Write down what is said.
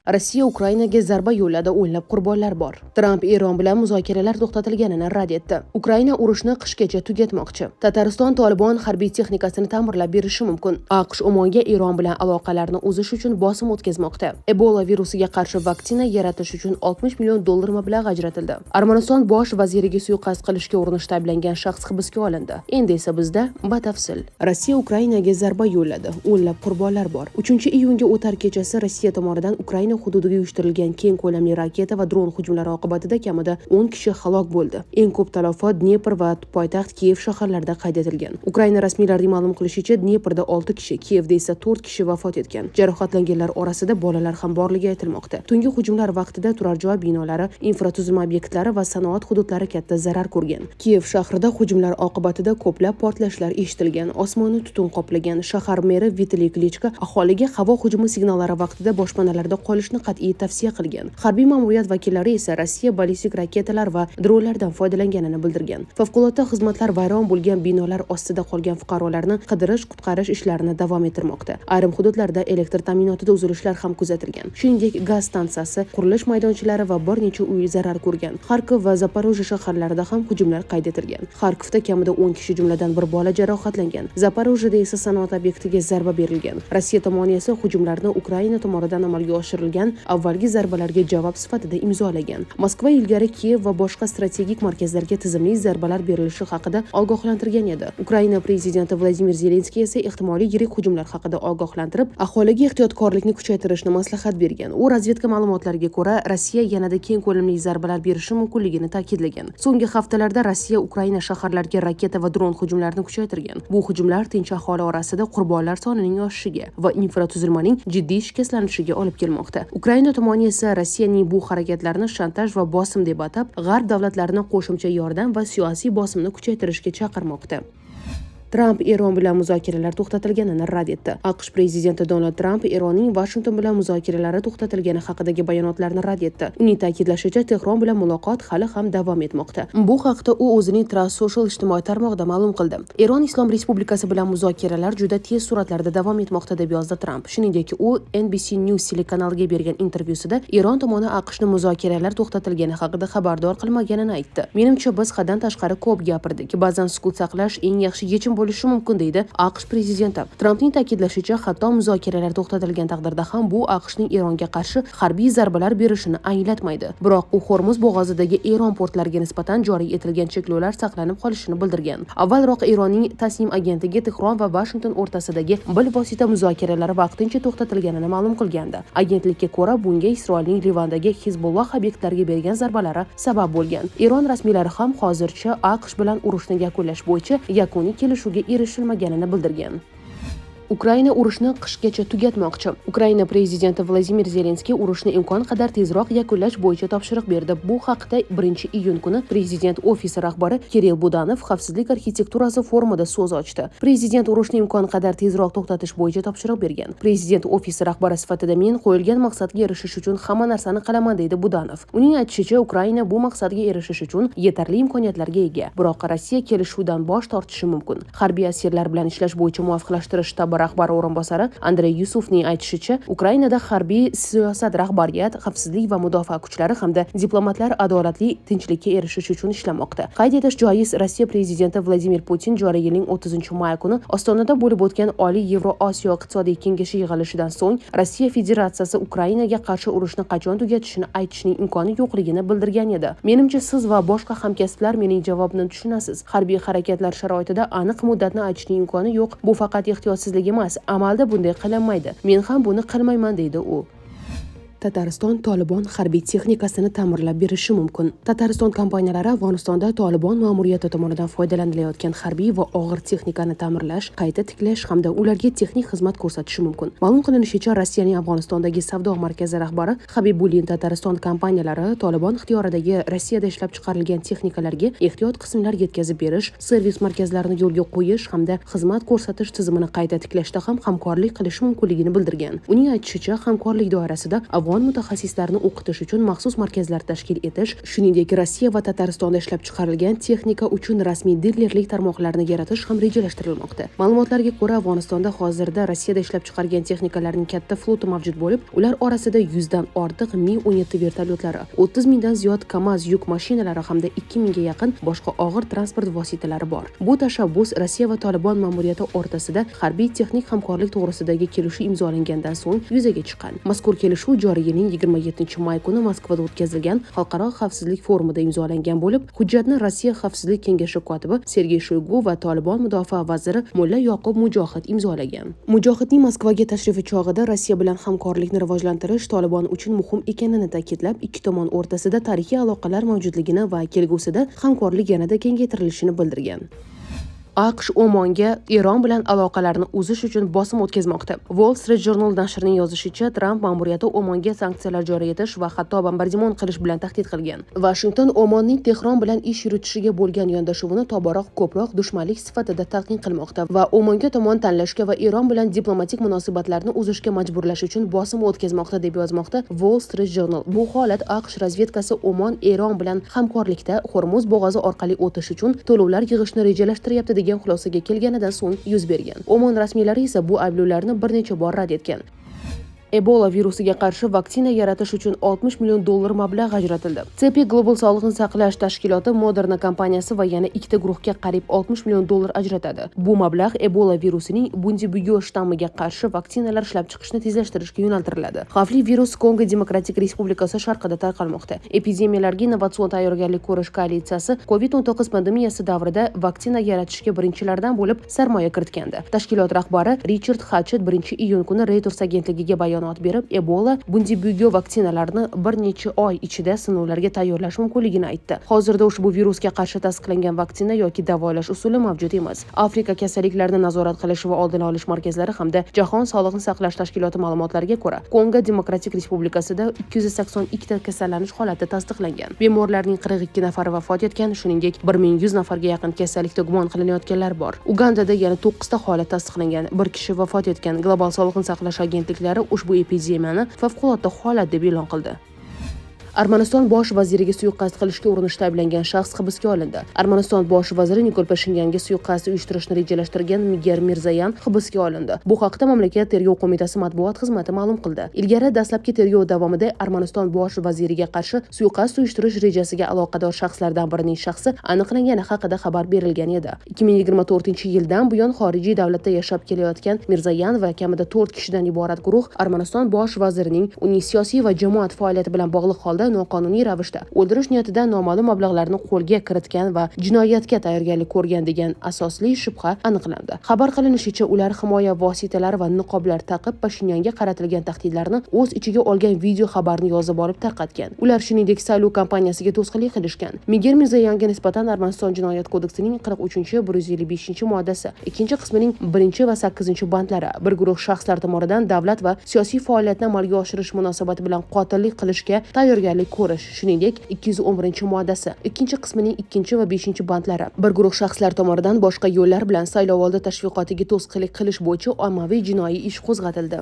Rossiya Ukrainaga zarba yo'lladi, o'nlab qurbonlar bor. Tramp Eron bilan muzokaralar to'xtatilganini rad etdi. Ukraina urushni qishgacha tugatmoqchi. Tatariston Tolibon harbiy texnikasini ta'mirlab berishi mumkin. AQSh Omonga Eron bilan aloqalarni uzish uchun bosim o'tkazmoqda. Ebola virusiga qarshi vaksina yaratish uchun $60 million mablag' ajratildi. Armaniston bosh vaziriga suiqasd qilishga urinishda ayblangan shaxs hibsga olindi. Endi esa bizda batafsil. Rossiya Ukrainaga zarba yo'lladi, o'nlab qurbonlar bor. 3-iyunga o'tar kechasi Rossiya tomonidan Ukraina hududiga uyushtirilgan keng ko'lamli raketa va dron hujumlari oqibatida kamida 10 kishi halok bo'ldi. Eng ko'p talafot Dnepr va poytaxt Kiyev shaharlarida qayd etilgan. Ukraina rasmiylarining ma'lum qilishicha, Dneprda 6 kishi, Kiyevda esa 4 kishi vafot etgan. Jarohatlanganlar orasida bolalar ham borligi aytilmoqda. Tungi hujumlar vaqtida turar joy binolari, infratuzilma obyektlari va sanoat hududlari katta zarar ko'rgan. Kiyev shahrida hujumlar oqibatida ko'plab portlashlar eshitilgan, osmonni tutun qoplagan. Shahar meri Vitaliy Klichko aholiga havo hujumi signallari vaqtida boshpanalarda qolishni qat'iy tavsiya qilgan. Harbiy ma'muriyat vakillari esa Rossiya ballistik raketalar va dronlardan foydalanganini bildirgan. Favqulodda xizmatlar vayron bo'lgan binolar ostida qolgan fuqarolarni qidirish-qutqarish ishlarini davom ettirmoqda. Ayrim hududlarda elektr ta'minotida uzilishlar ham kuzatilgan. Shuningdek, gaz stansiyasi, qurilish maydonchalari va bir necha uy zarar ko'rgan. Xarkov va Zaporojye shaharlarida ham hujumlar qayd etilgan. Xarkovda kamida 10 kishi, jumladan bir bola jarohatlangan. Zaporojyeda esa sanoat obyektiga zarba berilgan. Rossiya tomoni esa hujumlarni Ukraina tomonidan amalga oshirilgan avvalgi zarbalarga javob sifatida imzolagan. Moskva ilgari Kiyev va boshqa strategik markazlarga tizimli zarbalar berilishi haqida ogohlantirgan edi. Ukraina prezidenti Vladimir Zelenskiy esa ehtimoliy yirik hujumlar haqida ogohlantirib, aholiga ehtiyotkorlikni kuchaytirishni maslahat bergan. U razvedka ma'lumotlariga ko'ra, Rossiya yanada keng ko'lamli zarbalar berishi mumkinligini ta'kidlagan. So'nggi haftalarda Rossiya Ukraina shaharlariga raketa va dron hujumlarini kuchaytirgan. Bu hujumlar tinch aholi orasida qurbonlar sonining oshishiga va infratuzilmaning jiddiy shikastlanishiga olib kelmoqda. Ukraina tomoni esa Rossiyaning bu harakatlarini shantaj va bosim deb atab, g'arb davlatlarini qo'shimcha yordam va siyosiy bosimni kuchaytirishga chaqirmoqda. Tramp Eron bilan muzokaralar to'xtatilganini rad etdi. AQSh prezidenti Donald Tramp Eronning Washington bilan muzokaralari to'xtatilgani haqidagi bayonotlarni rad etdi. Uning ta'kidlashicha, Tehron bilan muloqot hali ham davom etmoqda. Bu haqda u o'zining Truth Social ijtimoiy tarmog'ida ma'lum qildi. Eron Islom Respublikasi bilan muzokaralar juda tez sur'atlarda davom etmoqda deb yozdi Tramp. Shuningdek, u NBC News telekanaliga bergan intervyusida Eron tomoni AQShni muzokaralar to'xtatilgani haqida xabardor qilmaganini aytdi. Menimcha, biz haddan tashqari ko'p gapirdik. Ba'zan sukut saqlash eng yaxshi yechim bo'lishi mumkin, deydi AQSh prezidenti. Trampning ta'kidlashicha, hatto muzokaralar to'xtatilgan taqdirda ham bu AQShning Eronga qarshi harbiy zarbalar berishini anglatmaydi. Biroq u Hormuz bo'g'ozidagi Eron portlariga nisbatan joriy etilgan cheklovlar saqlanib qolishini bildirgan. Avvalroq Eronning Tasnim agentligi Tehron va Washington o'rtasidagi bilvosita muzokaralar vaqtincha to'xtatilganini ma'lum qilgandi. Agentlikka ko'ra, bunga Isroilning Livandagi Hizbulloh obyektlariga bergan zarbalari sabab bo'lgan. Eron rasmiylari ham hozircha AQSh bilan urushni yakunlash bo'yicha yakuniy kelishuvga erishilmaganini bildirgan. Ukraina urushni qishgacha tugatmoqchi. Ukraina prezidenti Vladimir Zelenskiy urushni imkon qadar tezroq yakunlash bo'yicha topshiriq berdi. Bu haqda 1-iyun kuni prezident ofisi rahbari Kirill Budanov xavfsizlik arxitekturasi forumida so'z ochdi. Prezident urushni imkon qadar tezroq to'xtatish bo'yicha topshiriq bergan. Prezident ofisi rahbari sifatida men qo'yilgan maqsadga erishish uchun hamma narsani qilaman, deydi Budanov. Uning aytishicha, Ukraina bu maqsadga erishish uchun yetarli imkoniyatlarga ega. Biroq Rossiya kelishuvdan bosh tortishi mumkin. Harbiy asirlar bilan ishlash bo'yicha muvofiqlashtirish rahbari o'rinbosari Andrey Yusufning aytishicha, Ukrainada harbiy siyosat, rahbariyat, xavfsizlik va mudofaa kuchlari hamda diplomatlar adolatli tinchlikka erishish uchun ishlamoqda. Qayd etish joiz, Rossiya prezidenti Vladimir Putin joriy yilning 30-may kuni Ostonada bo'lib o'tgan Oliy Yevroosiyo iqtisodiy kengashi yig'ilishidan so'ng Rossiya Federatsiyasi Ukrainaga qarshi urushni qachon tugatishini aytishning imkoni yo'qligini bildirgan edi. Menimcha, siz va boshqa hamkasblar mening javobimni tushunasiz. Harbiy harakatlar sharoitida aniq muddatni aytishning imkoni yo'q. Bu faqat ehtiyotsizlik emas, amalda bunday qilinmaydi. Men ham buni qilmayman, deydi u. Tatariston Tolibon harbiy texnikasini ta'mirlab berishi mumkin. Tatariston kompaniyalari Afg'onistonda Tolibon ma'muriyati tomonidan foydalanilayotgan harbiy va og'ir texnikani ta'mirlash, qayta tiklash hamda ularga texnik xizmat ko'rsatishi mumkin. Ma'lum qilinishicha, Rossiyaning Afg'onistondagi savdo markazi rahbari Habibulin Tatariston kompaniyalari Tolibon ixtiyoridagi Rossiyada ishlab chiqarilgan texnikalarga ehtiyot qismlar yetkazib berish, servis markazlarini yo'lga qo'yish hamda xizmat ko'rsatish tizimini qayta tiklashda ham hamkorlik qilish mumkinligini bildirgan. Uning aytishicha, hamkorlik doirasida afg'on mutaxassislarni o'qitish uchun maxsus markazlar tashkil etish, shuningdek Rossiya va Tataristonda ishlab chiqarilgan texnika uchun rasmiy dilerlik tarmoqlarini yaratish ham rejalashtirilmoqda. Ma'lumotlarga ko'ra, Afg'onistonda hozirda Rossiyada ishlab chiqargan texnikalarning katta floti mavjud bo'lib, ular orasida 100 dan ortiq Mi-17 vertolyotlari, 30 mingdan ziyod KAMAZ yuk mashinalari hamda 2000 ga yaqin boshqa og'ir transport vositalari bor. Bu tashabbus Rossiya va Tolibon ma'muriyati o'rtasida harbiy texnik hamkorlik to'g'risidagi kelishuv imzolangandan so'ng yuzaga chiqqan. Mazkur kelishuv joriy yilning 27-may kuni Moskvada o'tkazilgan Xalqaro xavfsizlik forumida imzolangan bo'lib, hujjatni Rossiya Xavfsizlik kengashi kotibi Sergey Shoygu va Tolibon mudofaa vaziri Mulla Yoqub Mujohid imzolagan. Mujohidning Moskvaga tashrifi chog'ida Rossiya bilan hamkorlikni rivojlantirish Tolibon uchun muhim ekanini ta'kidlab, ikki tomon o'rtasida tarixiy aloqalar mavjudligini va kelgusida hamkorlik yanada kengaytirilishini bildirgan. AQSh Omonga Eron bilan aloqalarni uzish uchun bosim o'tkazmoqda. Wall Street Journal nashrining yozishicha, Tramp ma'muriyati Omonga sanksiyalar joriy etish va hatto bombardimon qilish bilan tahdid qilgan. Washington Omonning Tehron bilan ish yuritishiga bo'lgan yondashuvini tobora ko'proq dushmanlik sifatida talqin qilmoqda va Omonga tomon tanlashga va Eron bilan diplomatik munosabatlarni uzishga majburlash uchun bosim o'tkazmoqda deb yozmoqda Wall Street Journal. Bu holat AQSh razvedkasi Omon Eron bilan hamkorlikda Hormuz bo'g'ozi orqali o'tish uchun to'lovlar yig'ishni rejalashtiryapti degan xulosaga kelganidan so'ng yuz bergan. Omon rasmiylari esa bu ayblovlarni bir necha bor rad etgan. Ebola virusiga qarshi vaksina yaratish uchun $60 million mablag' ajratildi. CP Global sog'liqni saqlash tashkiloti Moderna kompaniyasi va yana ikkita guruhga qariyb $60 million ajratadi. Bu mablag' Ebola virusining Bundibugyo shtammiga qarshi vaksinalar ishlab chiqishni tezlashtirishga yo'naltiriladi. Xavfli virus Kongo Demokratik Respublikasi sharqida tarqalmoqda. Epidemiyalarga innovatsion tayyorgarlik ko'rish koalitsiyasi COVID-19 pandemiyasi davrida vaksina yaratishga birinchilardan bo'lib sarmoya kiritgandi. Tashkilot rahbari Richard Hatchett 1-iyun kuni Reuters agentligiga bayonot berib, Ebola Bundibugyo vaksinalarini bir necha oy ichida sinovlarga tayyorlash mumkinligini aytdi. Hozirda ushbu virusga qarshi tasdiqlangan vaksina yoki davolash usuli mavjud emas. Afrika kasalliklarni nazorat qilish va oldini olish markazlari hamda Jahon sog'liqni saqlash tashkiloti ma'lumotlariga ko'ra, Kongo Demokratik Respublikasida 282 ta kasallanish holati tasdiqlangan. Bemorlarning 42 nafari vafot etgan, shuningdek 1100 nafarga yaqin kasallikda gumon qilinayotganlar bor. Ugandada yana 9 ta holat tasdiqlangan, bir kishi vafot etgan. Global sog'liqni saqlash agentliklari ushbu epidemiyani favqulodda holat deb e'lon qildi. Armaniston bosh vaziriga suiqasd qilishga urinishda ayblangan shaxs hibsga olindi. Armaniston bosh vaziri Nikol Pashinyanga suiqasd uyushtirishni rejalashtirgan Miger Mirzayan hibsga olindi. Bu haqda mamlakat tergov qo'mitasi matbuot xizmati ma'lum qildi. Ilgari dastlabki tergov davomida Armaniston bosh vaziriga qarshi suiqasd uyushtirish rejasiga aloqador shaxslardan birining shaxsi aniqlangani haqida xabar berilgan edi. 2024-yildan buyon xorijiy davlatda yashab kelayotgan Mirzayan va kamida 4 kishidan iborat guruh Armaniston bosh vazirining uning siyosiy va jamoat faoliyati bilan bog'liq holda noqonuniy ravishda o'ldirish niyatida noma'lum mablag'larni qo'lga kiritgan va jinoyatga tayyorgarlik ko'rgan degan asosli shubha aniqlandi. Xabar qilinishicha, ular himoya vositalari va niqoblar taqib Pashinyanga qaratilgan tahdidlarni o'z ichiga olgan video xabarni yozib olib tarqatgan. Ular shuningdek saylov kampaniyasiga to'sqinlik qilishgan. Miger Mirzayanga nisbatan Armaniston jinoyat kodeksining 43-155-moddasi, ikkinchi qismining 1 va 8 bandlari bir guruh shaxslar tomonidan davlat va siyosiy faoliyatni amalga oshirish munosabati bilan qotillik qilishga tayyorgarlik ko'rish, shuningdek 211-moddasi, ikkinchi qismining 2 va 5 bandlari bir guruh shaxslar tomonidan boshqa yo'llar bilan saylovoldi tashviqotiga to'sqinlik qilish bo'yicha ommaviy jinoiy ish qo'zg'atildi.